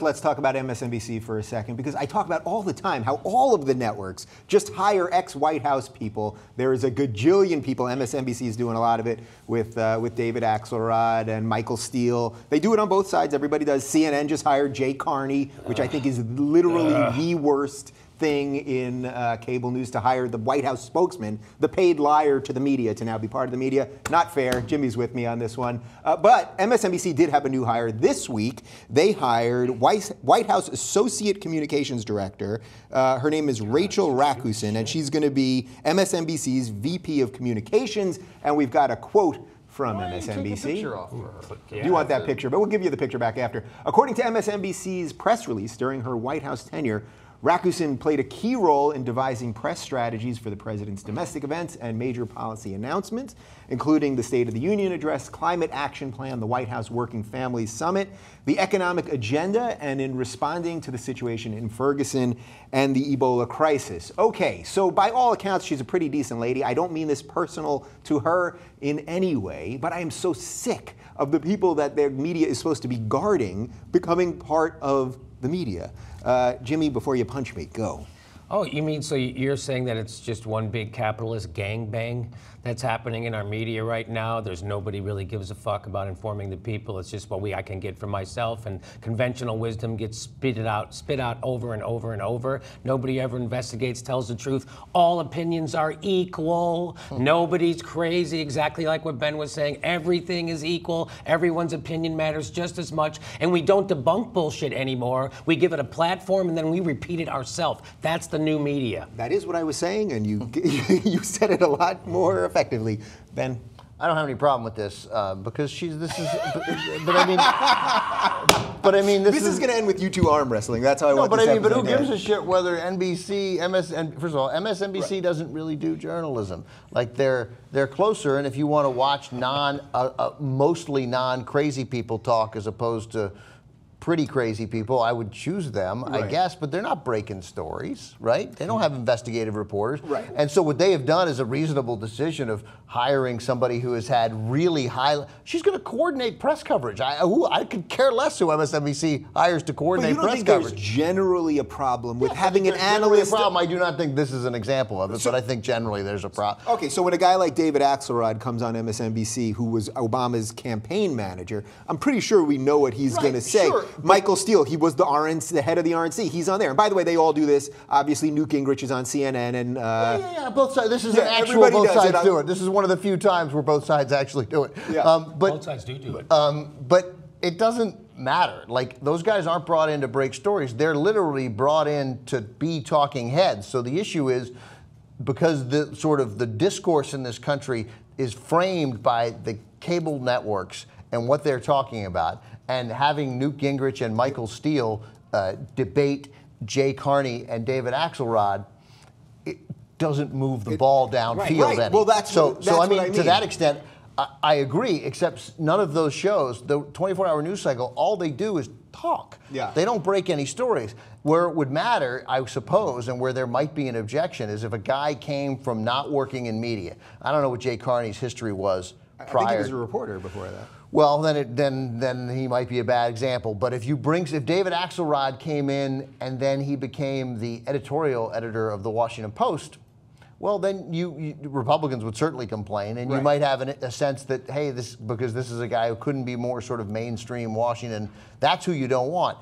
Let's talk about MSNBC for a second, because I talk about all the time how all of the networks just hire ex-White House people. There is a gajillion people. MSNBC is doing a lot of it with David Axelrod and Michael Steele. They do it on both sides. Everybody does. CNN just hired Jay Carney, which I think is literally the worst thing in cable news, to hire the White House spokesman, the paid liar to the media, to now be part of the media. Not fair. Jimmy's with me on this one. But MSNBC did have a new hire this week. They hired White House Associate Communications Director. Her name is Rachel Racusen, and she's going to be MSNBC's VP of Communications. And we've got a quote from MSNBC. You want that picture, but we'll give you the picture back after. According to MSNBC's press release, during her White House tenure, Racusen played a key role in devising press strategies for the president's domestic events and major policy announcements, including the State of the Union address, climate action plan, the White House Working Families Summit, the economic agenda, and in responding to the situation in Ferguson and the Ebola crisis. Okay, so by all accounts, she's a pretty decent lady. I don't mean this personal to her in any way, but I am so sick of the people that their media is supposed to be guarding becoming part of the media. Jimmy, before you punch me, go. Oh, you mean, so you're saying that it's just one big capitalist gangbang that's happening in our media right now? There's nobody really gives a fuck about informing the people. It's just what I can get for myself, and conventional wisdom gets spit out over and over and over. Nobody ever investigates, tells the truth. All opinions are equal. Nobody's crazy, exactly like what Ben was saying. Everything is equal. Everyone's opinion matters just as much. And we don't debunk bullshit anymore. We give it a platform and then we repeat it ourselves. That's the new media. That is what I was saying, and you you said it a lot more effectively. Ben? I don't have any problem with this because but I mean, this is going to end with you two arm wrestling. That's how I want this but who gives a shit whether NBC, first of all, MSNBC doesn't really do journalism. Like they're closer, and if you want to watch mostly non-crazy people talk as opposed to pretty crazy people, I would choose them, I guess, but they're not breaking stories, right? They don't have investigative reporters. Right. And so what they have done is a reasonable decision of hiring somebody who has had really high, she's going to coordinate press coverage. I could care less who MSNBC hires to coordinate press coverage. But you don't think there's generally a problem with having an analyst? A problem. I do not think this is an example of it, but I think generally there's a problem. Okay, so when a guy like David Axelrod comes on MSNBC, who was Obama's campaign manager, I'm pretty sure we know what he's going to say. Sure. Michael Steele, he was the head of the RNC. He's on there. And by the way, they all do this. Obviously, Newt Gingrich is on CNN. And both sides. This is an actual both sides do it. This is one of the few times where both sides actually do it. Yeah. Both sides do it. But it doesn't matter. Like, those guys aren't brought in to break stories. They're literally brought in to be talking heads. So the issue is, because the discourse in this country is framed by the cable networks and what they're talking about, and having Newt Gingrich and Michael Steele debate Jay Carney and David Axelrod, it doesn't move the ball downfield any. Well, that's so I mean, what I mean. To that extent, I agree, except none of those shows, the 24-hour news cycle, all they do is talk. Yeah. They don't break any stories. Where it would matter, I suppose, and where there might be an objection, is if a guy came from not working in media. I don't know what Jay Carney's history was prior. I think he was a reporter before that. Well, then he might be a bad example. But if David Axelrod came in and then he became the editorial editor of the Washington Post, well, then Republicans would certainly complain, and you might have a sense that, hey, because this is a guy who couldn't be more sort of mainstream Washington, that's who you don't want.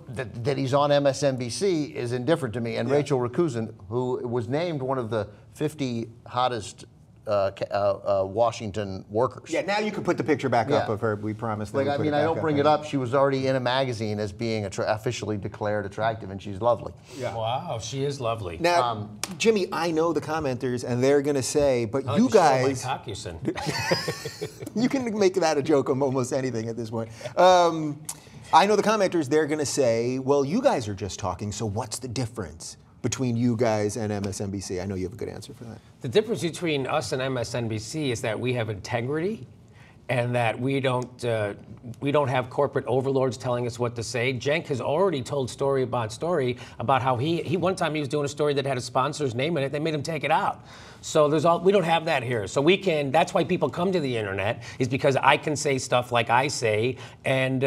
That he's on MSNBC is indifferent to me. And Rachel Racusen, who was named one of the 50 hottest Washington workers. Yeah, now you can put the picture back up of her. We promised. Like, I mean, I don't bring it up. She was already in a magazine as being officially declared attractive, and she's lovely. Yeah. Wow, she is lovely. Now, Jimmy, I know the commenters, and they're going to say, but you guys... Racusen. You can make that a joke on almost anything at this point. I know the commenters, they're going to say, well, you guys are just talking, so what's the difference between you guys and MSNBC? I know you have a good answer for that. The difference between us and MSNBC is that we have integrity and that we don't have corporate overlords telling us what to say. Cenk has already told story about how he one time he was doing a story that had a sponsor's name in it. They made him take it out. So we don't have that here. So that's why people come to the internet, is because I can say stuff like I say, and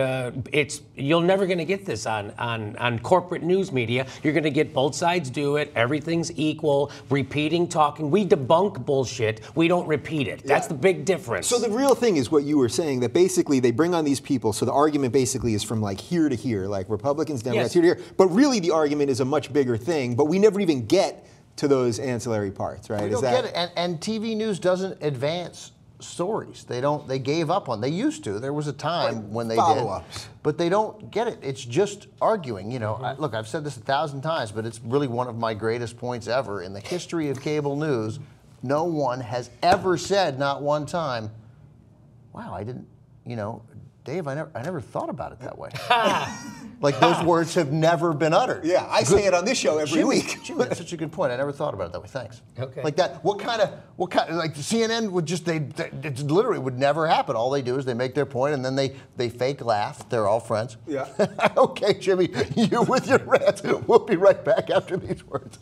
you're never going to get this on corporate news media. You're going to get both sides do it. Everything's equal, repeating, talking. We debunk bullshit. We don't repeat it. That's the big difference. So the real thing is what you were saying, that basically they bring on these people, so the argument basically is from like here to here, like Republicans, Democrats, here to here. But really the argument is a much bigger thing, but we never even get to those ancillary parts, right? We don't get it. And TV news doesn't advance stories. They gave up on. They used to. There was a time when they follow-ups. But they don't get it. It's just arguing. You know, look, I've said this 1,000 times, but it's really one of my greatest points ever in the history of cable news. No one has ever said, not one time, wow, I didn't, you know, Dave, I never thought about it that way. Like those words have never been uttered. Yeah, I say it on this show every week. Jimmy, that's such a good point. I never thought about it that way. Thanks. Okay. Like that. What kind of like CNN would just it literally would never happen. All they do is they make their point and then they fake laugh. They're all friends. Yeah. Okay, Jimmy, you with your rant. We'll be right back after these words.